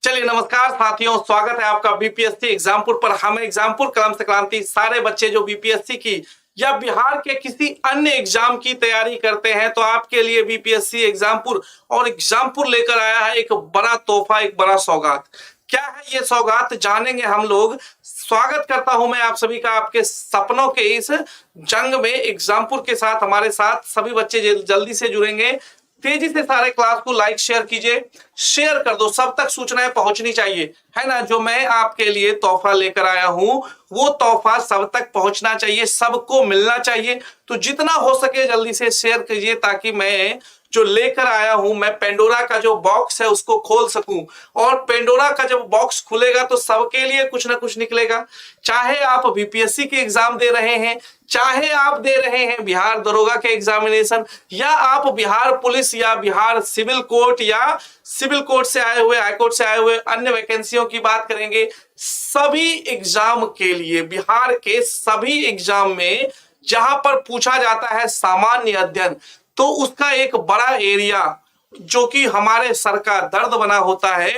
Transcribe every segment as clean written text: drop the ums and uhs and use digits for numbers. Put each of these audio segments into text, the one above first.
चलिए नमस्कार साथियों, स्वागत है आपका बीपीएससी एग्जामपुर पर। हम एग्जामपुर कलम से क्रांति सारे बच्चे जो बीपीएससी की या बिहार के किसी अन्य एग्जाम की तैयारी करते हैं, तो आपके लिए बीपीएससी एग्जामपुर और एग्जामपुर लेकर आया है एक बड़ा तोहफा, एक बड़ा सौगात। क्या है ये सौगात, जानेंगे हम लोग। स्वागत करता हूं मैं आप सभी का आपके सपनों के इस जंग में एग्जामपुर के साथ। हमारे साथ सभी बच्चे जल्दी से जुड़ेंगे। तेजी से सारे क्लास को लाइक शेयर कीजिए, शेयर कर दो, सब तक सूचनाएं पहुंचनी चाहिए, है ना। जो मैं आपके लिए तोहफा लेकर आया हूं वो तोहफा सब तक पहुंचना चाहिए, सबको मिलना चाहिए। तो जितना हो सके जल्दी से शेयर कीजिए ताकि मैं जो लेकर आया हूं, मैं पेंडोरा का जो बॉक्स है उसको खोल सकूं। और पेंडोरा का जब बॉक्स खुलेगा तो सबके लिए कुछ ना कुछ निकलेगा। चाहे आप बीपीएससी के एग्जाम दे रहे हैं, चाहे आप दे रहे हैं बिहार दरोगा के एग्जामिनेशन, या आप बिहार पुलिस या बिहार सिविल कोर्ट या सिविल कोर्ट से आए हुए, हाईकोर्ट से आए हुए अन्य वैकेंसियों की बात करेंगे। सभी एग्जाम के लिए, बिहार के सभी एग्जाम में जहां पर पूछा जाता है सामान्य अध्ययन, तो उसका एक बड़ा एरिया जो कि हमारे सर का दर्द बना होता है,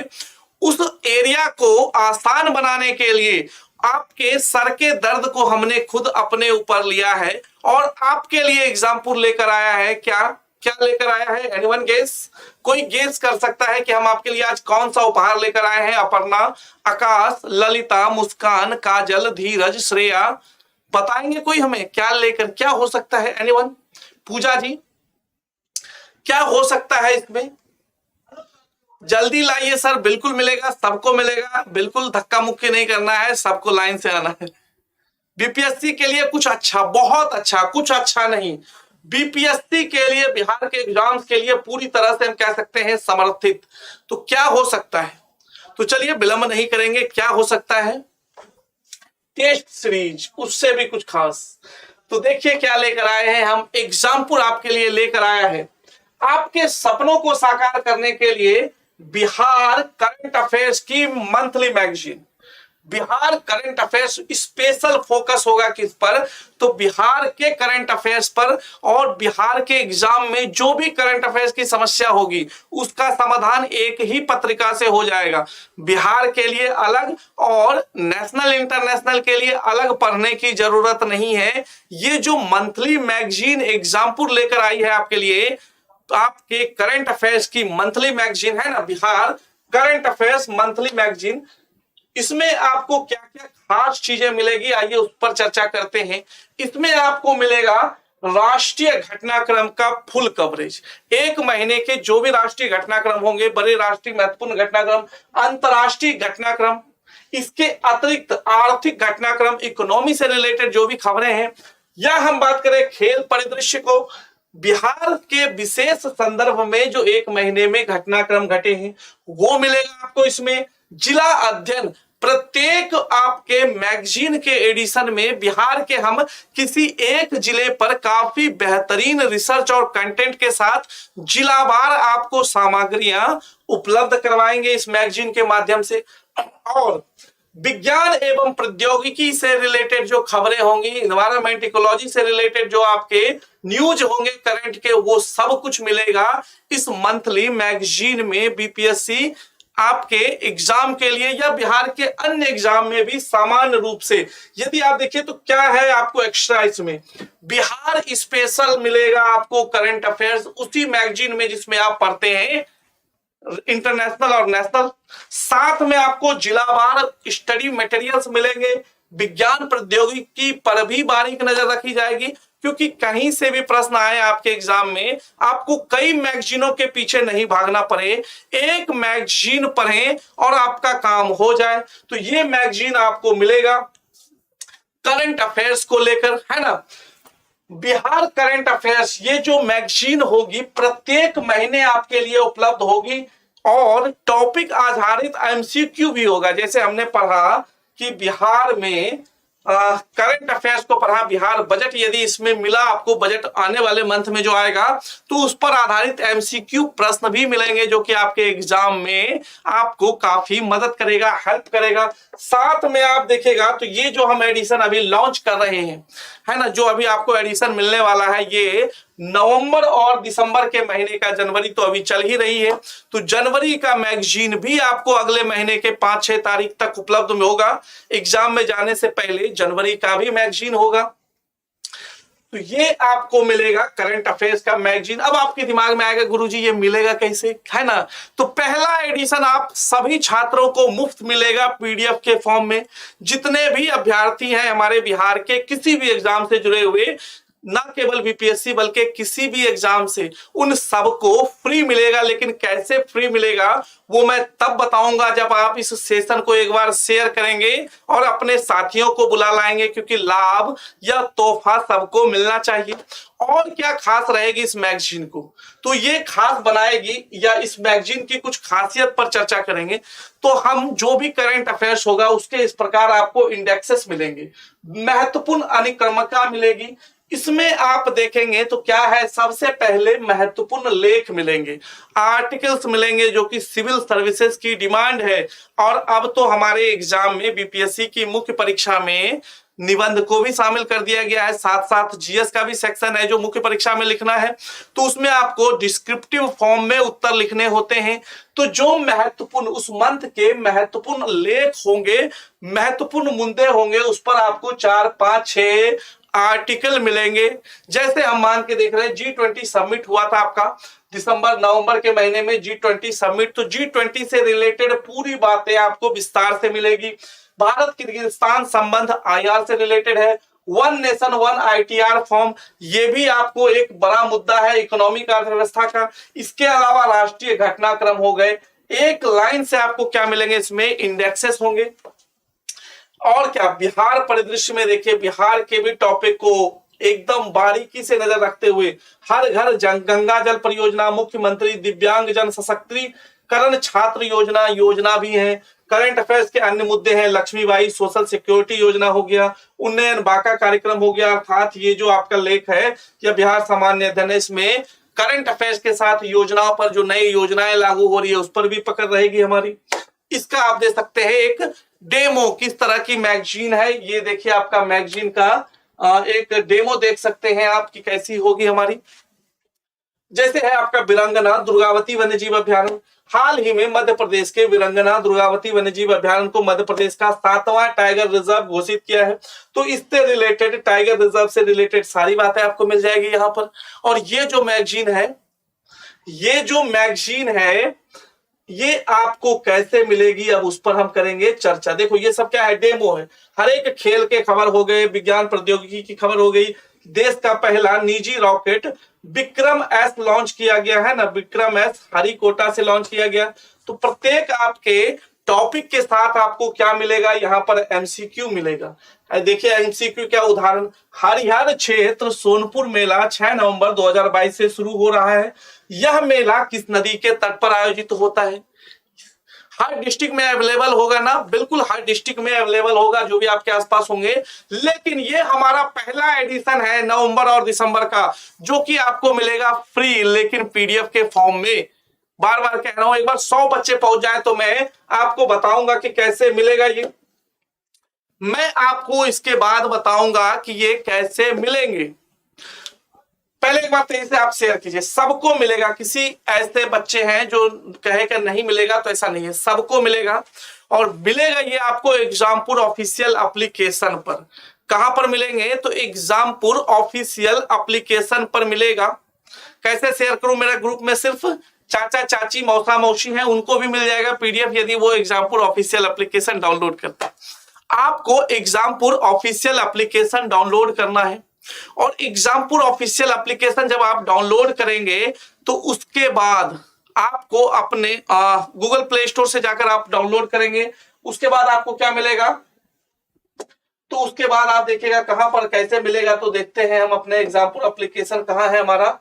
उस एरिया को आसान बनाने के लिए आपके सर के दर्द को हमने खुद अपने ऊपर लिया है और आपके लिए एग्जामपुर लेकर आया है। क्या क्या लेकर आया है? Anyone guess? कोई गेस कर सकता है कि हम आपके लिए आज कौन सा उपहार लेकर आए हैं? अपर्णा, आकाश, ललिता, मुस्कान, काजल, धीरज, श्रेया, बताएंगे कोई हमें क्या लेकर? क्या हो सकता है? एनीवन? पूजा जी, क्या हो सकता है इसमें? जल्दी लाइए सर, बिल्कुल मिलेगा, सबको मिलेगा, बिल्कुल धक्का मुक्की नहीं करना है, सबको लाइन से आना है। बीपीएससी के लिए कुछ अच्छा, बहुत अच्छा, कुछ अच्छा नहीं, बीपीएससी के लिए, बिहार के एग्जाम्स के लिए पूरी तरह से हम कह सकते हैं समर्थित। तो क्या हो सकता है? तो चलिए विलंब नहीं करेंगे, क्या हो सकता है? टेस्ट सीरीज, उससे भी कुछ खास। तो देखिए क्या लेकर आए हैं हम। एग्जामपुर आपके लिए लेकर आया है आपके सपनों को साकार करने के लिए बिहार करंट अफेयर्स की monthly magazine. Bihar current affairs special focus होगा किस पर? तो बिहार के करंट अफेयर्स पर, और बिहार के एग्जाम में जो भी करंट अफेयर्स की समस्या होगी उसका समाधान एक ही पत्रिका से हो जाएगा। बिहार के लिए अलग और नेशनल इंटरनेशनल के लिए अलग पढ़ने की जरूरत नहीं है। ये जो मंथली मैगजीन एग्जामपुर लेकर आई है आपके लिए, तो आपके करंट अफेयर्स की मंथली मैगजीन है ना, Bihar current affairs monthly magazine, इसमें आपको क्या क्या खास चीजें मिलेगी, आइए उस पर चर्चा करते हैं। इसमें आपको मिलेगा राष्ट्रीय घटनाक्रम का फुल कवरेज। एक महीने के जो भी राष्ट्रीय घटनाक्रम होंगे, बड़े राष्ट्रीय महत्वपूर्ण घटनाक्रम, अंतरराष्ट्रीय घटनाक्रम, इसके अतिरिक्त आर्थिक घटनाक्रम, इकोनॉमी से रिलेटेड जो भी खबरें हैं, या हम बात करें खेल परिदृश्य को, बिहार के विशेष संदर्भ में जो एक महीने में घटनाक्रम घटे हैं वो मिलेगा आपको इसमें। जिला अध्ययन, प्रत्येक आपके मैगजीन के एडिशन में बिहार के हम किसी एक जिले पर काफी बेहतरीन रिसर्च और कंटेंट के साथ जिलावार आपको सामग्रियां उपलब्ध करवाएंगे इस मैगजीन के माध्यम से। और विज्ञान एवं प्रौद्योगिकी से रिलेटेड जो खबरें होंगी, इन्वायरमेंट इकोलॉजी से रिलेटेड जो आपके न्यूज होंगे करंट के, वो सब कुछ मिलेगा इस मंथली मैगजीन में। बीपीएससी आपके एग्जाम के लिए या बिहार के अन्य एग्जाम में भी सामान्य रूप से, यदि आप देखिए तो क्या है आपको एक्स्ट्रा इसमें, बिहार स्पेशल मिलेगा आपको करंट अफेयर्स उसी मैगजीन में जिसमें आप पढ़ते हैं इंटरनेशनल और नेशनल। साथ में आपको जिलावार स्टडी मटेरियल्स मिलेंगे। विज्ञान प्रौद्योगिकी पर भी बारीक नजर रखी जाएगी, क्योंकि कहीं से भी प्रश्न आए आपके एग्जाम में, आपको कई मैगजीनों के पीछे नहीं भागना पड़े, एक मैगजीन पढ़ें और आपका काम हो जाए। तो ये मैगजीन आपको मिलेगा करंट अफेयर्स को लेकर, है ना। बिहार करंट अफेयर्स ये जो मैगजीन होगी प्रत्येक महीने आपके लिए उपलब्ध होगी, और टॉपिक आधारित एमसीक्यू भी होगा। जैसे हमने पढ़ा कि बिहार में करंट अफेयर्स को पढ़ा, बिहार बजट यदि इसमें मिला आपको, बजट आने वाले मंथ में जो आएगा, तो उस पर आधारित एमसीक्यू प्रश्न भी मिलेंगे जो कि आपके एग्जाम में आपको काफी मदद करेगा, हेल्प करेगा। साथ में आप देखिएगा तो ये जो हम एडिशन अभी लॉन्च कर रहे हैं, है ना, जो अभी आपको एडिशन मिलने वाला है, ये नवंबर और दिसंबर के महीने का, जनवरी तो अभी चल ही रही है, तो जनवरी का मैगजीन भी आपको अगले महीने के 5-6 तारीख तक उपलब्ध में होगा। एग्जाम में जाने से पहले जनवरी का भी मैगजीन होगा। तो ये आपको मिलेगा करंट अफेयर्स का मैगजीन। अब आपके दिमाग में आएगा गुरुजी ये मिलेगा कैसे, है ना? तो पहला एडिशन आप सभी छात्रों को मुफ्त मिलेगा पीडीएफ के फॉर्म में। जितने भी अभ्यर्थी हैं हमारे बिहार के किसी भी एग्जाम से जुड़े हुए, ना केवल बीपीएससी बल्कि किसी भी एग्जाम से, उन सबको फ्री मिलेगा। लेकिन कैसे फ्री मिलेगा वो मैं तब बताऊंगा जब आप इस सेशन को एक बार शेयर करेंगे और अपने साथियों को बुला लाएंगे, क्योंकि लाभ या तोहफा सबको मिलना चाहिए। और क्या खास रहेगी इस मैगजीन को, तो ये खास बनाएगी, या इस मैगजीन की कुछ खासियत पर चर्चा करेंगे। तो हम जो भी करंट अफेयर्स होगा उसके इस प्रकार आपको इंडेक्सेस मिलेंगे, महत्वपूर्ण अनुक्रमणिका मिलेगी। इसमें आप देखेंगे तो क्या है, सबसे पहले महत्वपूर्ण लेख मिलेंगे, आर्टिकल्स मिलेंगे जो कि सिविल सर्विसेज की डिमांड है। और अब तो हमारे एग्जाम में बीपीएससी की मुख्य परीक्षा में निबंध को भी शामिल कर दिया गया है, साथ साथ जीएस का भी सेक्शन है जो मुख्य परीक्षा में लिखना है। तो उसमें आपको डिस्क्रिप्टिव फॉर्म में उत्तर लिखने होते हैं। तो जो महत्वपूर्ण उस मंथ के महत्वपूर्ण लेख होंगे, महत्वपूर्ण मुद्दे होंगे, उस पर आपको 4, 5, 6 आर्टिकल मिलेंगे। जैसे हम मान के देख रहे हैं G20 समिट हुआ था आपका दिसंबर नवंबर के महीने में, G20 समिट, तो G20 से रिलेटेड पूरी बातें आपको विस्तार से मिलेगी। भारत किर्गिस्तान संबंध आईआर से रिलेटेड है। One nation one ITR form, ये भी आपको एक बड़ा मुद्दा है इकोनॉमिक अर्थव्यवस्था का। इसके अलावा राष्ट्रीय घटनाक्रम हो गए। एक लाइन से आपको क्या मिलेंगे, इसमें इंडेक्सेस होंगे। और क्या, बिहार परिदृश्य में देखिए, बिहार के भी टॉपिक को एकदम बारीकी से नजर रखते हुए हर घर गंगा जल परियोजना, मुख्यमंत्री दिव्यांग जन सशक्तिकरण छात्र योजना भी है। करंट अफेयर्स के अन्य मुद्दे हैं, लक्ष्मीबाई सोशल सिक्योरिटी योजना हो गया, उन्नयन बाका कार्यक्रम हो गया। अर्थात ये जो आपका लेख है या बिहार सामान्य अध्ययन, इसमें करंट अफेयर्स के साथ योजनाओं पर जो नई योजनाएं लागू हो रही है उस पर भी पकड़ रहेगी हमारी। इसका आप दे सकते हैं एक डेमो, किस तरह की मैगजीन है ये देखिए, आपका मैगजीन का एक डेमो देख सकते हैं आप कि कैसी होगी हमारी। जैसे है आपका वीरांगना दुर्गावती वन्यजीव अभ्यारण्य। हाल ही में मध्य प्रदेश के वीरांगना दुर्गावती वन्यजीव अभ्यारण्य को मध्य प्रदेश का 7वां टाइगर रिजर्व घोषित किया है। तो इससे रिलेटेड, टाइगर रिजर्व से रिलेटेड सारी बातें आपको मिल जाएगी यहाँ पर। और ये जो मैगजीन है ये आपको कैसे मिलेगी, अब उस पर हम करेंगे चर्चा। देखो ये सब क्या है, डेमो है। हर एक खेल के खबर हो गए, विज्ञान प्रौद्योगिकी की खबर हो गई, देश का पहला निजी रॉकेट विक्रम एस लॉन्च किया गया है ना, विक्रम एस हरिकोटा से लॉन्च किया गया। तो प्रत्येक आपके टॉपिक के साथ आपको क्या मिलेगा, यहाँ पर एमसीक्यू मिलेगा। देखिए एमसीक्यू क्या उदाहरण, हरिहर क्षेत्र सोनपुर मेला 6 नवंबर 2022 से शुरू हो रहा है। यह मेला किस नदी के तट पर आयोजित होता है? हर डिस्ट्रिक्ट में अवेलेबल होगा ना, बिल्कुल हर डिस्ट्रिक्ट में अवेलेबल होगा जो भी आपके आसपास होंगे। लेकिन ये हमारा पहला एडिशन है नवंबर और दिसंबर का, जो कि आपको मिलेगा फ्री, लेकिन पीडीएफ के फॉर्म में। बार बार कह रहा हूं, एक बार 100 बच्चे पहुंच जाए तो मैं आपको बताऊंगा कि कैसे मिलेगा ये। मैं आपको इसके बाद बताऊंगा कि ये कैसे मिलेंगे। पहले एक बार तेजी से आप शेयर कीजिए, सबको मिलेगा। किसी ऐसे बच्चे हैं जो कहेगा नहीं मिलेगा, तो ऐसा नहीं है, सबको मिलेगा। और मिलेगा ये आपको एग्जामपुर ऑफिशियल एप्लीकेशन पर। कहां पर मिलेंगे, तो एग्जामपुर ऑफिशियल एप्लीकेशन पर मिलेगा। कैसे शेयर करूं, मेरे ग्रुप में सिर्फ चाचा चाची मौसा मौसी हैं, उनको भी मिल जाएगा पीडीएफ यदि वो एग्जामपुर ऑफिशियल एप्लीकेशन डाउनलोड करता है। आपको एग्जामपुर ऑफिशियल एप्लीकेशन डाउनलोड करना है। और एग्जामपुर ऑफिशियल एप्लीकेशन जब आप डाउनलोड करेंगे तो उसके बाद आपको अपने गूगल प्ले स्टोर से जाकर आप डाउनलोड करेंगे। उसके बाद आपको क्या मिलेगा, तो उसके बाद आप देखिएगा कहां पर कैसे मिलेगा। तो देखते हैं हम अपने एग्जामपुर एप्लीकेशन कहां है हमारा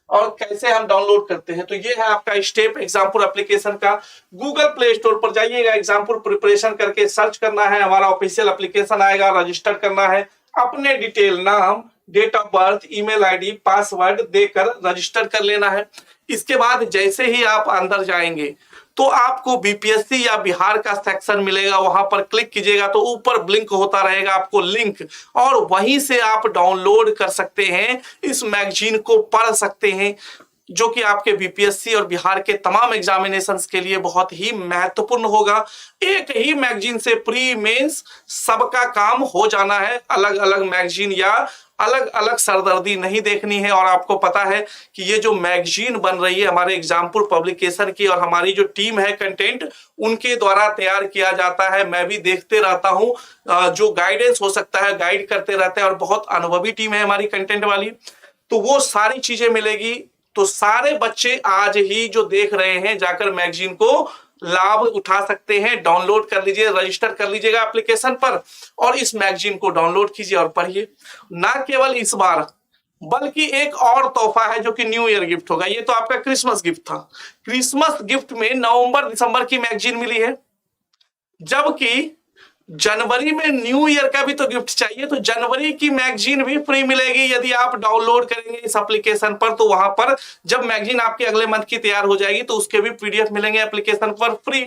और कैसे हम डाउनलोड करते हैं। तो ये है आपका स्टेप एग्जामपुर एप्लीकेशन का। गूगल प्ले स्टोर पर जाइएगा, एग्जामपुर प्रिपरेशन करके सर्च करना है, हमारा ऑफिशियल एप्लीकेशन आएगा, रजिस्टर करना है, अपने डिटेल नाम, date of birth, email ID, password देकर रजिस्टर कर लेना है। इसके बाद जैसे ही आप अंदर जाएंगे तो आपको बीपीएससी या बिहार का सेक्शन मिलेगा, वहां पर क्लिक कीजिएगा तो ऊपर ब्लिंक होता रहेगा आपको लिंक, और वहीं से आप डाउनलोड कर सकते हैं, इस मैगजीन को पढ़ सकते हैं, जो कि आपके बीपीएससी और बिहार के तमाम एग्जामिनेशंस के लिए बहुत ही महत्वपूर्ण होगा। एक ही मैगजीन से प्री मेंस सबका काम हो जाना है, अलग अलग मैगजीन या अलग अलग सरदर्दी नहीं देखनी है। और आपको पता है कि ये जो मैगजीन बन रही है हमारे एग्जामपुर पब्लिकेशन की, और हमारी जो टीम है कंटेंट उनके द्वारा तैयार किया जाता है। मैं भी देखते रहता हूँ, जो गाइडेंस हो सकता है गाइड करते रहते हैं, और बहुत अनुभवी टीम है हमारी कंटेंट वाली, तो वो सारी चीजें मिलेगी। तो सारे बच्चे आज ही जो देख रहे हैं जाकर मैगजीन को लाभ उठा सकते हैं, डाउनलोड कर लीजिए, रजिस्टर कर लीजिएगा एप्लीकेशन पर और इस मैगजीन को डाउनलोड कीजिए और पढ़िए। ना केवल इस बार बल्कि एक और तोहफा है जो कि न्यू ईयर गिफ्ट होगा। ये तो आपका क्रिसमस गिफ्ट था, क्रिसमस गिफ्ट में नवंबर दिसंबर की मैगजीन मिली है, जबकि जनवरी में न्यू ईयर का भी तो गिफ्ट चाहिए, तो जनवरी की मैगजीन भी फ्री मिलेगी यदि आप डाउनलोड करेंगे इस एप्लीकेशन पर। तो वहां पर जब मैगजीन आपके अगले मंथ की तैयार हो जाएगी तो उसके भी पीडीएफ मिलेंगे एप्लीकेशन पर फ्री,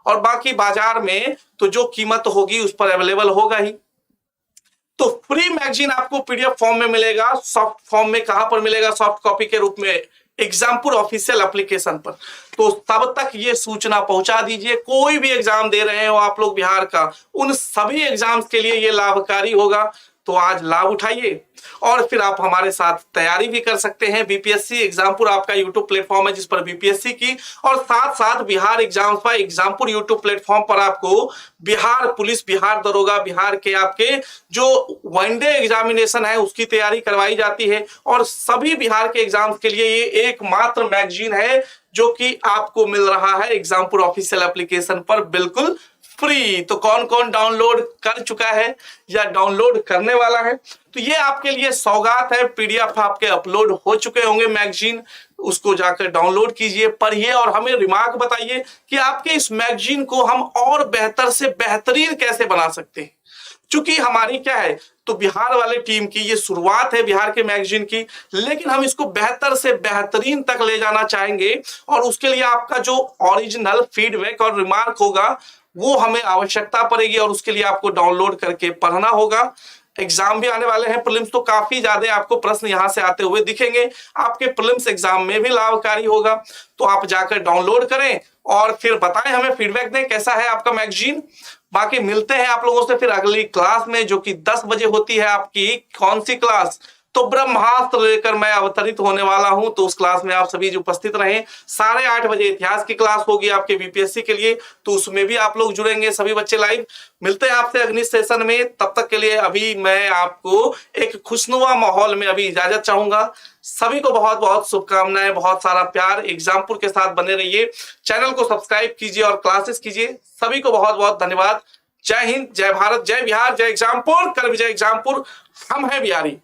और बाकी बाजार में तो जो कीमत होगी उस पर अवेलेबल होगा ही। तो फ्री मैगजीन आपको पीडीएफ फॉर्म में मिलेगा, सॉफ्ट फॉर्म में कहां पर मिलेगा, सॉफ्ट कॉपी के रूप में एग्जामपुर ऑफिशियल एप्लीकेशन पर। तो तब तक ये सूचना पहुंचा दीजिए, कोई भी एग्जाम दे रहे हो आप लोग बिहार का, उन सभी एग्जाम्स के लिए ये लाभकारी होगा। तो आज लाभ उठाइए और फिर आप हमारे साथ तैयारी भी कर सकते हैं। बीपीएससी एग्जामपुर आपका यूट्यूब प्लेटफॉर्म है जिस पर बीपीएससी की और साथ साथ बिहार एग्जाम्स पर एग्जामपुर यूट्यूब प्लेटफॉर्म पर आपको बिहार पुलिस, बिहार दरोगा, बिहार के आपके जो वनडे एग्जामिनेशन है उसकी तैयारी करवाई जाती है। और सभी बिहार के एग्जाम्स के लिए ये एकमात्र मैगजीन है जो कि आपको मिल रहा है एग्जामपुर ऑफिशियल एप्लीकेशन पर बिल्कुल फ्री। तो कौन कौन डाउनलोड कर चुका है या डाउनलोड करने वाला है, तो ये आपके लिए सौगात है। पीडीएफ आपके अपलोड हो चुके होंगे मैगजीन, उसको जाकर डाउनलोड कीजिए, पढ़िए और हमें रिमार्क बताइए कि आपके इस मैगजीन को हम और बेहतर से बेहतरीन कैसे बना सकते हैं। चूंकि हमारी क्या है, तो बिहार वाले टीम की ये शुरुआत है बिहार के मैगजीन की, लेकिन हम इसको बेहतर से बेहतरीन तक ले जाना चाहेंगे और उसके लिए आपका जो ओरिजिनल फीडबैक और रिमार्क होगा वो हमें आवश्यकता पड़ेगी और उसके लिए आपको डाउनलोड करके पढ़ना होगा। एग्जाम भी आने वाले हैं प्रीलिम्स, तो काफी ज्यादा आपको प्रश्न यहां से आते हुए दिखेंगे, आपके प्रीलिम्स एग्जाम में भी लाभकारी होगा। तो आप जाकर डाउनलोड करें और फिर बताएं, हमें फीडबैक दें कैसा है आपका मैगजीन। बाकी मिलते हैं आप लोगों से फिर अगली क्लास में जो कि 10 बजे होती है आपकी। कौन सी क्लास, तो ब्रह्मास्त्र लेकर मैं अवतरित होने वाला हूं, तो उस क्लास में आप सभी उपस्थित रहें। 8:30 बजे इतिहास की क्लास होगी आपके बीपीएससी के लिए, तो उसमें भी आप लोग जुड़ेंगे सभी बच्चे लाइव। मिलते हैं आपसे अगले सेशन में, तब तक के लिए अभी मैं आपको एक खुशनुमा माहौल में अभी इजाजत चाहूंगा। सभी को बहुत बहुत शुभकामनाएं, बहुत सारा प्यार। एग्जामपुर के साथ बने रहिए, चैनल को सब्सक्राइब कीजिए और क्लासेस कीजिए। सभी को बहुत बहुत धन्यवाद। जय हिंद, जय भारत, जय बिहार, जय एग्जामपुर। कर विजय एग्जामपुर, हम हैं बिहारी।